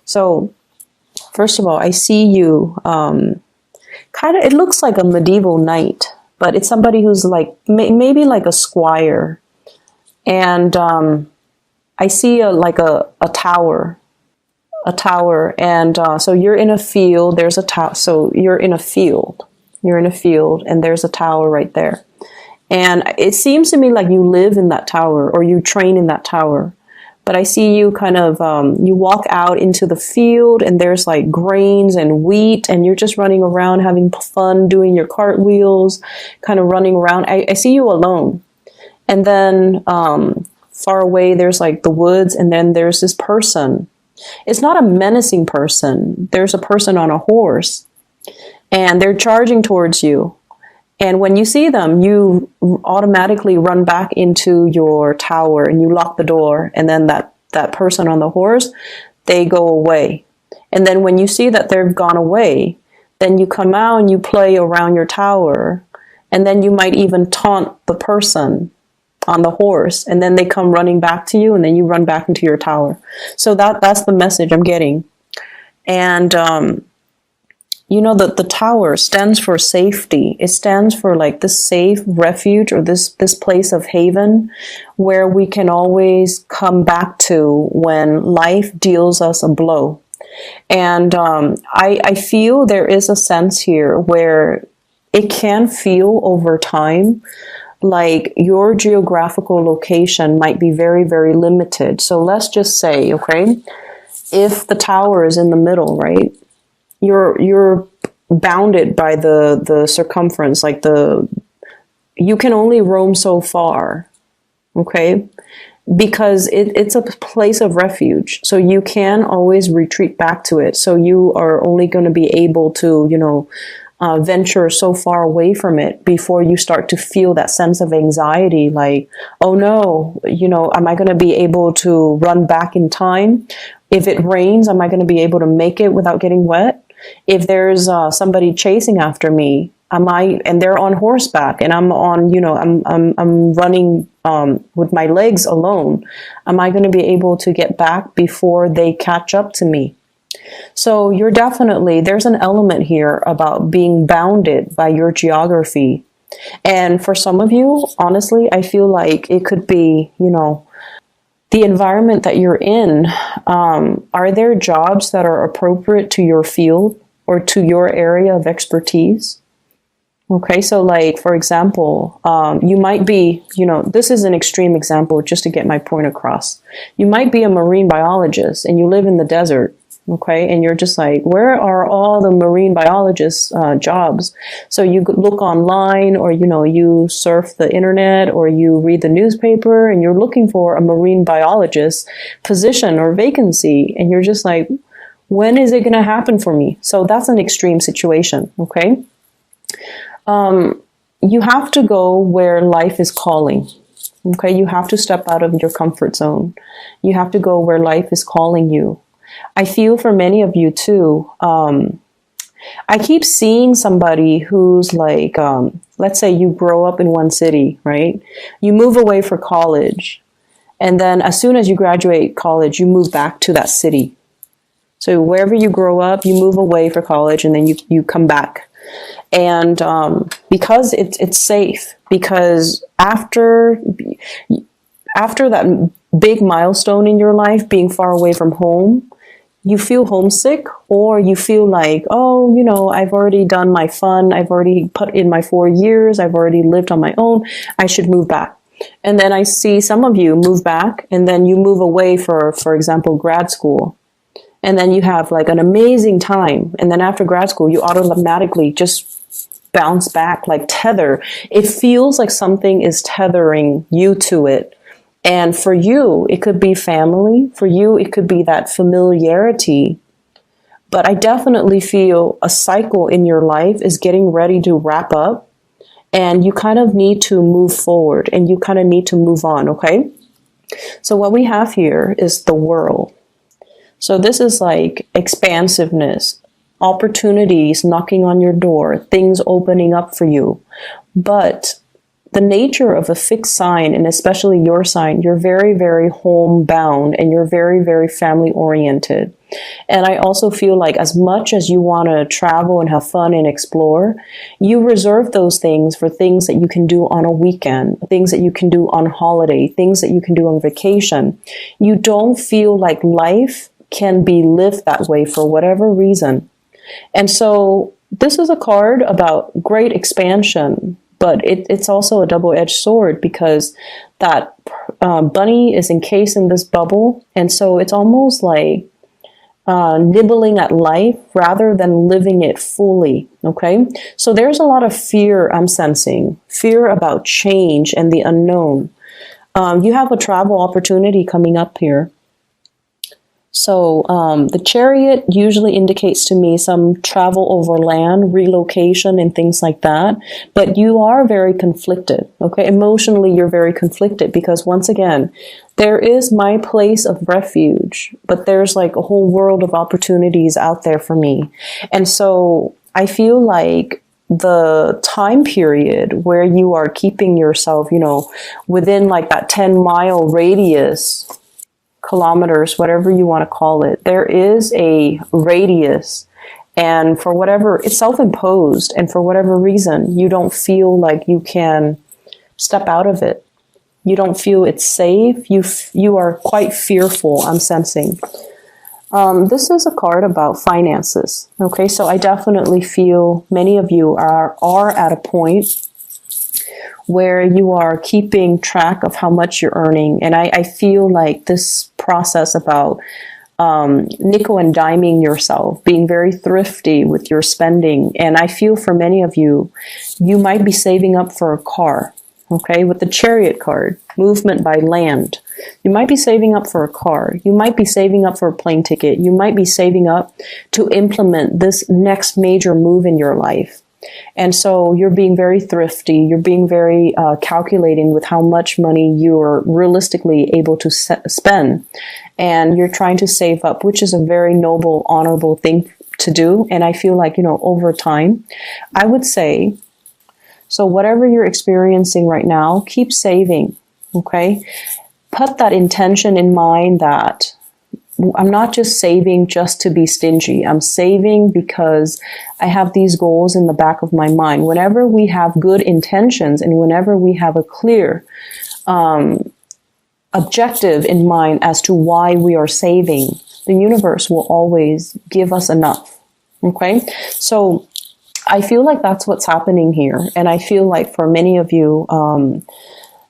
So first of all, I see you, kind of, it looks like a medieval knight, but it's somebody who's like, maybe like a squire. And I see like a tower. And so you're in a field, there's a tower. So you're in a field, and there's a tower right there. And it seems to me like you live in that tower, or you train in that tower. But I see you kind of, you walk out into the field, and there's like grains and wheat, and you're just running around having fun, doing your cartwheels, kind of running around. I see you alone. And then far away, there's like the woods, and then there's this person. It's not a menacing person. There's a person on a horse, and they're charging towards you. And when you see them, you automatically run back into your tower and you lock the door. And then that person on the horse, they go away. And then when you see that they've gone away, then you come out and you play around your tower. And then you might even taunt the person on the horse. And then they come running back to you, and then you run back into your tower. So that's the message I'm getting. And, you know, the tower stands for safety. It stands for like this safe refuge, or this place of haven where we can always come back to when life deals us a blow. And I feel there is a sense here where it can feel over time like your geographical location might be very, very limited. So let's just say, okay, if the tower is in the middle, right? You're bounded by the circumference, like you can only roam so far, okay? Because it's a place of refuge. So you can always retreat back to it. So you are only going to be able to, you know, venture so far away from it before you start to feel that sense of anxiety, like, oh no, you know, am I going to be able to run back in time? If it rains, am I going to be able to make it without getting wet? If there's somebody chasing after me, and they're on horseback, and I'm on, you know, I'm running with my legs alone, am I going to be able to get back before they catch up to me? So there's an element here about being bounded by your geography. And for some of you, honestly, I feel like it could be, you know, the environment that you're in. Are there jobs that are appropriate to your field or to your area of expertise? Okay, so like, for example, you might be, you know, this is an extreme example just to get my point across. You might be a marine biologist and you live in the desert. Okay, and you're just like, where are all the marine biologists' jobs? So you look online, or, you know, you surf the internet, or you read the newspaper, and you're looking for a marine biologist position or vacancy, and you're just like, when is it going to happen for me? So that's an extreme situation, okay? You have to go where life is calling, okay? You have to step out of your comfort zone. You have to go where life is calling you. I feel for many of you too, I keep seeing somebody who's like, let's say you grow up in one city, right? You move away for college, and then as soon as you graduate college, you move back to that city. So wherever you grow up, you move away for college, and then you come back. And because it's safe, because after that big milestone in your life, being far away from home, you feel homesick, or you feel like, oh, you know, I've already done my fun. I've already put in my 4 years. I've already lived on my own. I should move back. And then I see some of you move back, and then you move away for example, grad school. And then you have like an amazing time. And then after grad school, you automatically just bounce back, like tether. It feels like something is tethering you to it. And for you, it could be family. For you, it could be that familiarity. But I definitely feel a cycle in your life is getting ready to wrap up. And you kind of need to move forward, and you kind of need to move on, okay? So what we have here is the world. So this is like expansiveness, opportunities knocking on your door, things opening up for you. But the nature of a fixed sign, and especially your sign, you're very, very homebound and you're very, very family oriented. And I also feel like as much as you want to travel and have fun and explore, you reserve those things for things that you can do on a weekend, things that you can do on holiday, things that you can do on vacation. You don't feel like life can be lived that way for whatever reason. And so this is a card about great expansion, but it's also a double-edged sword because that bunny is encased in this bubble. And so it's almost like nibbling at life rather than living it fully. Okay. So there's a lot of fear I'm sensing, fear about change and the unknown. You have a travel opportunity coming up here. So the Chariot usually indicates to me some travel over land, relocation, and things like that. But you are very conflicted, okay? Emotionally, you're very conflicted because, once again, there is my place of refuge, but there's like a whole world of opportunities out there for me. And so I feel like the time period where you are keeping yourself, you know, within like that 10-mile radius, kilometers, whatever you want to call it, there is a radius, and for whatever, it's self-imposed, and for whatever reason, you don't feel like you can step out of it. You don't feel it's safe. You are quite fearful, I'm sensing. This is a card about finances. Okay, so I definitely feel many of you are at a point where you are keeping track of how much you're earning. And I feel like this process about nickel and diming yourself, being very thrifty with your spending. And I feel for many of you, you might be saving up for a car. Okay, with the Chariot card, movement by land. You might be saving up for a car. You might be saving up for a plane ticket. You might be saving up to implement this next major move in your life. And so you're being very thrifty. You're being very calculating with how much money you're realistically able to spend. And you're trying to save up, which is a very noble, honorable thing to do. And I feel like, you know, over time, I would say, so whatever you're experiencing right now, keep saving, okay? Put that intention in mind that I'm not just saving just to be stingy. I'm saving because I have these goals in the back of my mind. Whenever we have good intentions and whenever we have a clear objective in mind as to why we are saving, the universe will always give us enough. Okay? So I feel like that's what's happening here. And I feel like for many of you,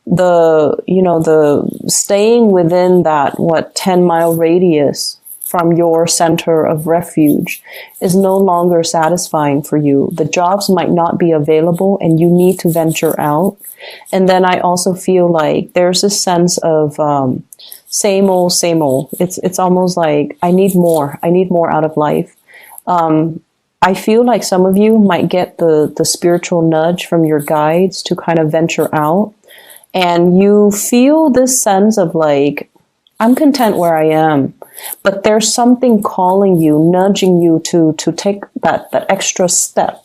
the staying within that 10-mile radius from your center of refuge is no longer satisfying for you. The jobs might not be available and you need to venture out. And then I also feel like there's a sense of same old, same old. It's almost like I need more out of life. I feel like some of you might get the spiritual nudge from your guides to kind of venture out. And you feel this sense of like, I'm content where I am, but there's something calling you, nudging you to take that extra step.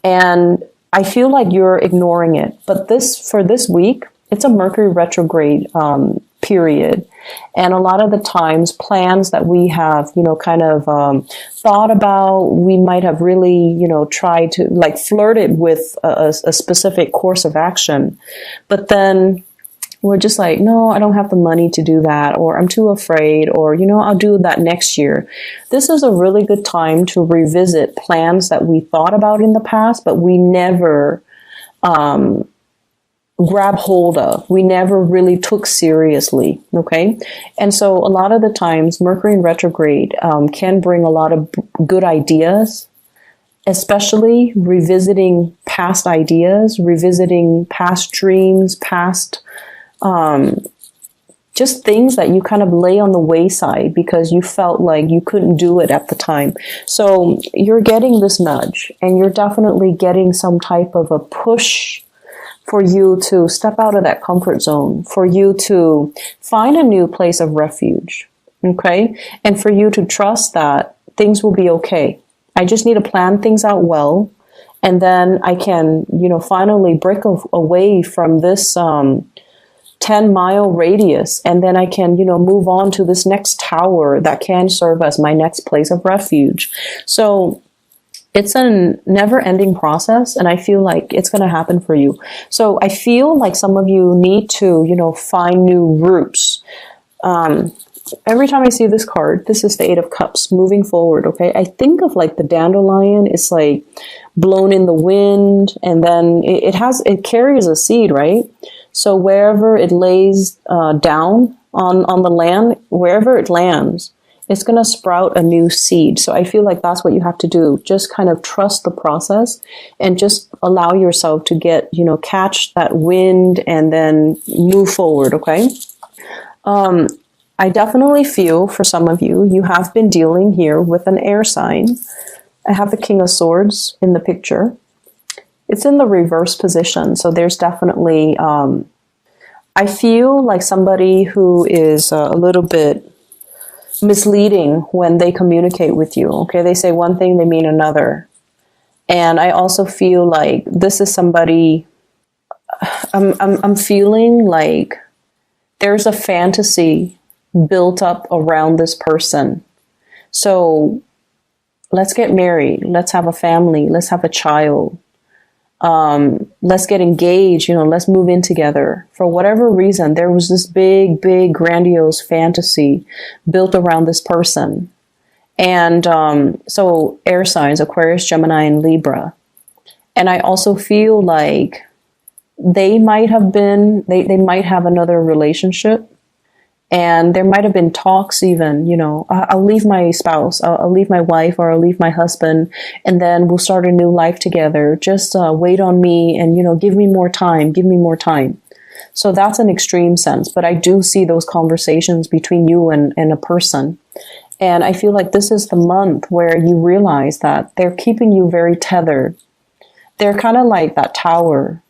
And I feel like you're ignoring it. But for this week, it's a Mercury retrograde period. And a lot of the times plans that we have, kind of thought about, we might have really, tried to like flirted with a specific course of action. But then we're just like, no, I don't have the money to do that, or I'm too afraid, or, I'll do that next year. This is a really good time to revisit plans that we thought about in the past, but we never grab hold of. We never really took seriously. Okay. And so a lot of the times Mercury in retrograde can bring a lot of good ideas, especially revisiting past ideas, revisiting past dreams, past just things that you kind of lay on the wayside because you felt like you couldn't do it at the time. So you're getting this nudge, and you're definitely getting some type of a push for you to step out of that comfort zone, for you to find a new place of refuge, okay? And for you to trust that things will be okay. I just need to plan things out well, And then I can, finally break away from this 10-mile radius. And then I can, move on to this next tower that can serve as my next place of refuge. So it's a never ending process. And I feel like it's going to happen for you. So I feel like some of you need to, find new routes. Every time I see this card, this is the Eight of Cups, moving forward, okay? I think of like the dandelion, it's like blown in the wind, and then it carries a seed, right? So wherever it lays down on the land, wherever it lands, it's going to sprout a new seed. So I feel like that's what you have to do. Just kind of trust the process and just allow yourself to get, catch that wind and then move forward, okay? I definitely feel for some of you, you have been dealing here with an air sign. I have the King of Swords in the picture. It's in the reverse position, so there's definitely, I feel like somebody who is a little bit misleading when they communicate with you, okay? They say one thing, they mean another. And I also feel like this is somebody, I'm feeling like there's a fantasy built up around this person. So let's get married. Let's have a family. Let's have a child. Let's get engaged. Let's move in together. For whatever reason, there was this big, big, grandiose fantasy built around this person. And so air signs, Aquarius, Gemini, and Libra. And I also feel like they might have they might have another relationship. And there might have been talks even, I'll leave my spouse, I'll leave my wife, or I'll leave my husband, and then we'll start a new life together. Just wait on me and, give me more time, give me more time. So that's an extreme sense, but I do see those conversations between you and a person. And I feel like this is the month where you realize that they're keeping you very tethered. They're kind of like that tower.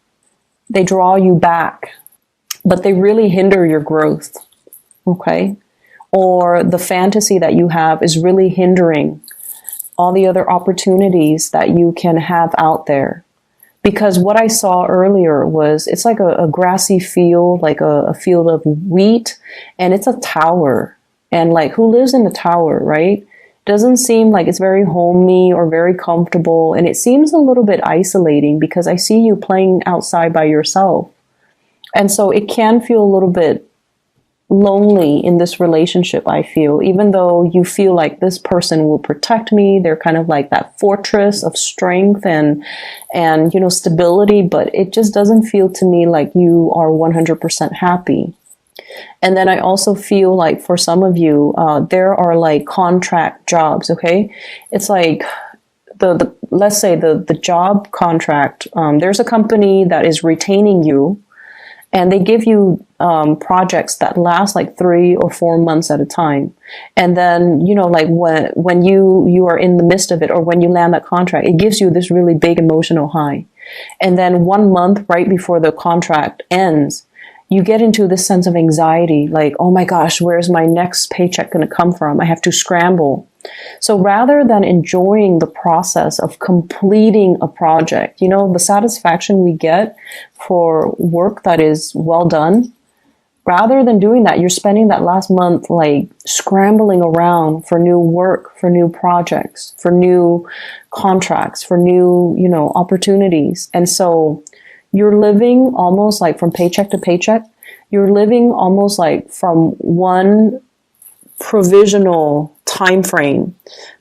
They draw you back, but they really hinder your growth. Okay, or the fantasy that you have is really hindering all the other opportunities that you can have out there. Because what I saw earlier was, it's like a grassy field, like a field of wheat, and it's a tower. And like, who lives in the tower, right? Doesn't seem like it's very homey or very comfortable. And it seems a little bit isolating because I see you playing outside by yourself. And so it can feel a little bit lonely in this relationship, I feel, even though you feel like this person will protect me. They're kind of like that fortress of strength and stability, but it just doesn't feel to me like you are 100% happy. And then I also feel like for some of you, there are like contract jobs, okay? It's like let's say the job contract, there's a company that is retaining you, and they give you projects that last like 3 or 4 months at a time. And then, like when you are in the midst of it, or when you land that contract, it gives you this really big emotional high. And then 1 month right before the contract ends, you get into this sense of anxiety, like, oh my gosh, where's my next paycheck going to come from? I have to scramble. So rather than enjoying the process of completing a project, the satisfaction we get for work that is well done, rather than doing that, you're spending that last month like scrambling around for new work, for new projects, for new contracts, for new, opportunities. And so you're living almost like from paycheck to paycheck. You're living almost like from one provisional time frame.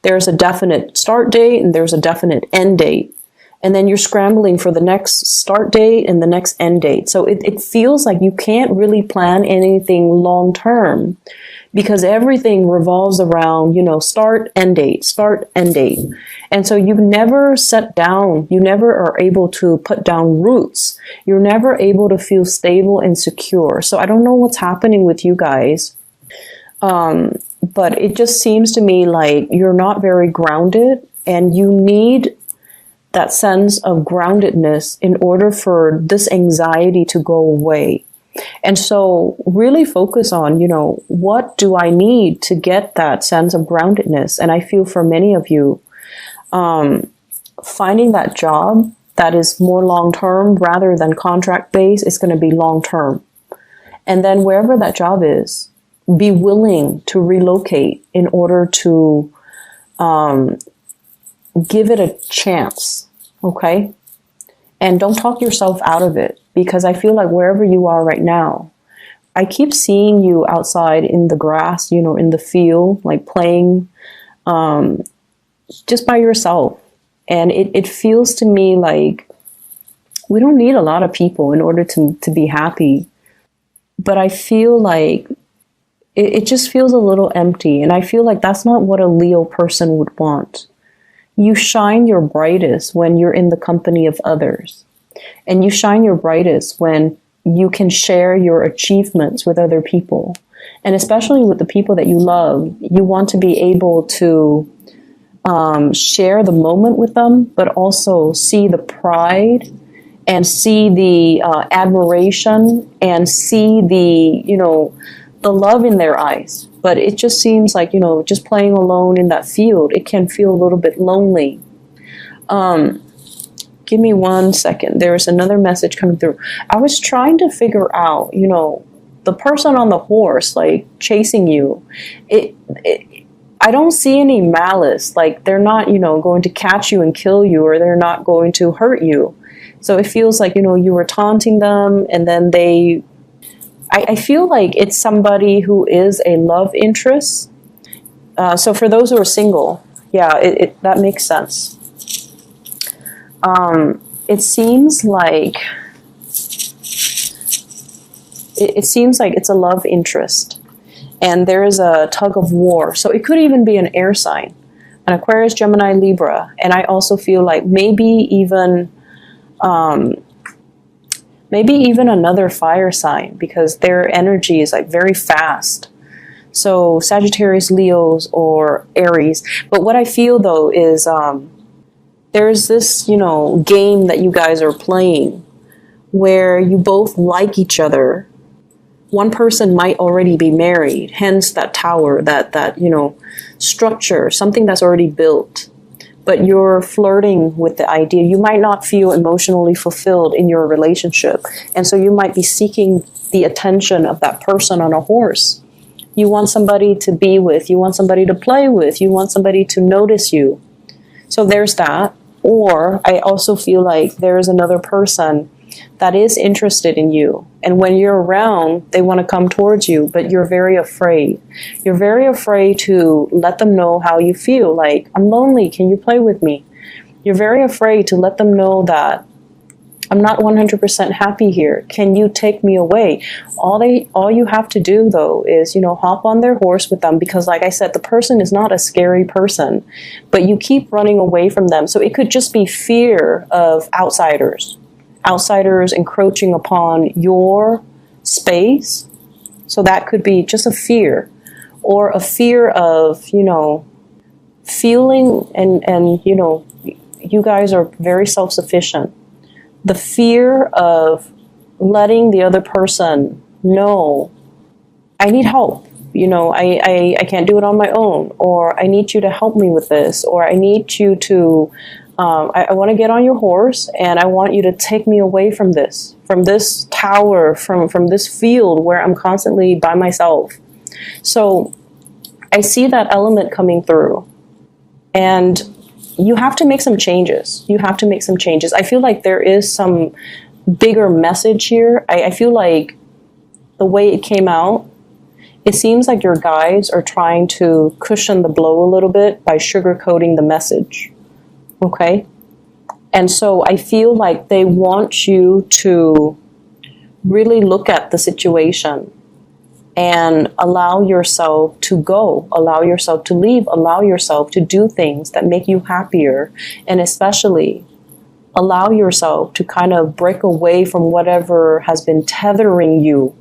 There's a definite start date and there's a definite end date. And then you're scrambling for the next start date and the next end date. So it feels like you can't really plan anything long term because everything revolves around, start, end date, start, end date. And so you never set down, you never are able to put down roots. You're never able to feel stable and secure. So I don't know what's happening with you guys. But it just seems to me like you're not very grounded, and you need that sense of groundedness in order for this anxiety to go away. And so really focus on, what do I need to get that sense of groundedness? And I feel for many of you, finding that job that is more long-term rather than contract-based is going to be long-term. And then wherever that job is, be willing to relocate in order to give it a chance, okay? And don't talk yourself out of it, because I feel like wherever you are right now, I keep seeing you outside in the grass, you know, in the field, like playing just by yourself. And it feels to me like we don't need a lot of people in order to be happy. But I feel like it just feels a little empty. And I feel like that's not what a Leo person would want. You shine your brightest when you're in the company of others. And you shine your brightest when you can share your achievements with other people. And especially with the people that you love, you want to be able to share the moment with them, but also see the pride and see the admiration and see the, you know, the love in their eyes. But it just seems like, you know, just playing alone in that field, it can feel a little bit lonely. Give me 1 second. There's another message coming through. I was trying to figure out, you know, the person on the horse, like chasing you, I don't see any malice. Like they're not, you know, going to catch you and kill you, or they're not going to hurt you. So it feels like, you know, you were taunting them, and then I feel like it's somebody who is a love interest. So for those who are single, yeah, that makes sense. It seems like it's a love interest, and there is a tug of war. So it could even be an air sign, an Aquarius, Gemini, Libra, and I also feel like maybe even another fire sign, because their energy is like very fast. So Sagittarius, Leos, or Aries. But what I feel though is there's this, you know, game that you guys are playing where you both like each other. One person might already be married, hence that tower, that you know, structure, something that's already built. But you're flirting with the idea. You might not feel emotionally fulfilled in your relationship. And so you might be seeking the attention of that person on a horse. You want somebody to be with. You want somebody to play with. You want somebody to notice you. So there's that. Or I also feel like there's another person that is interested in you. And when you're around, they want to come towards you, but you're very afraid. You're very afraid to let them know how you feel. Like, I'm lonely. Can you play with me? You're very afraid to let them know that I'm not 100% happy here. Can you take me away? All you have to do though is, you know, hop on their horse with them, because like I said, the person is not a scary person, but you keep running away from them. So it could just be fear of outsiders encroaching upon your space. So that could be just a fear, or a fear of, you know, feeling and you know, you guys are very self-sufficient. The fear of letting the other person know, I need help. You know, I can't do it on my own, or I need you to help me with this, or I need you to, I want to get on your horse and I want you to take me away from this tower, from this field where I'm constantly by myself. So I see that element coming through, and you have to make some changes. I feel like there is some bigger message here. I feel like the way it came out, it seems like your guides are trying to cushion the blow a little bit by sugarcoating the message. Okay? And so I feel like they want you to really look at the situation and allow yourself to go, allow yourself to leave, allow yourself to do things that make you happier, and especially allow yourself to kind of break away from whatever has been tethering you